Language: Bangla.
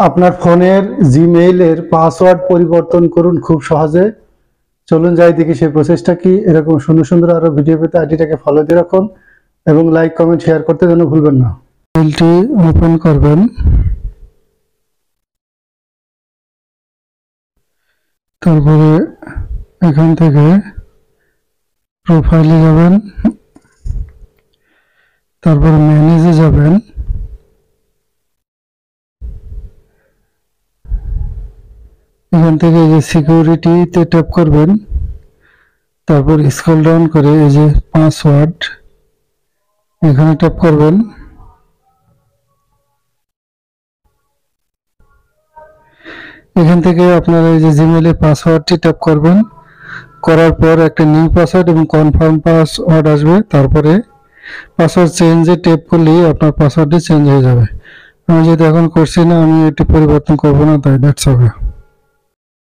আপনার ফোনের জিমেইলের পাসওয়ার্ড পরিবর্তন করুন খুব সহজে। চলুন যাই দেখি সেই প্রসেসটা কি। এরকম সুন্দর সুন্দর আরো ভিডিও পেতে আইডিটাকে ফলো দিয়ে রাখুন এবং লাইক কমেন্ট শেয়ার করতে যেন ভুলবেন না। মেইলটি ওপেন করবেন, তারপরে এখান থেকে প্রোফাইলে যাবেন, তারপর ম্যানেজে যাবেন, এখান থেকে এই যে সিকিউরিটিতে ট্যাপ করবেন, তারপর স্ক্রল ডাউন করে এই যে পাসওয়ার্ড এখানে ট্যাপ করবেন। এখান থেকে আপনারা এই যে জিমেইলের পাসওয়ার্ডটি ট্যাপ করবেন, করার পর একটা নিউ পাসওয়ার্ড এবং কনফার্ম পাসওয়ার্ড আসবে। তারপরে পাসওয়ার্ড চেঞ্জে ট্যাপ করলেই আপনার পাসওয়ার্ডটি চেঞ্জ হয়ে যাবে। আমি যেহেতু এখন করছি না, আমি এটি পরিবর্তন করব না, তাই দ্যাটস ওকে।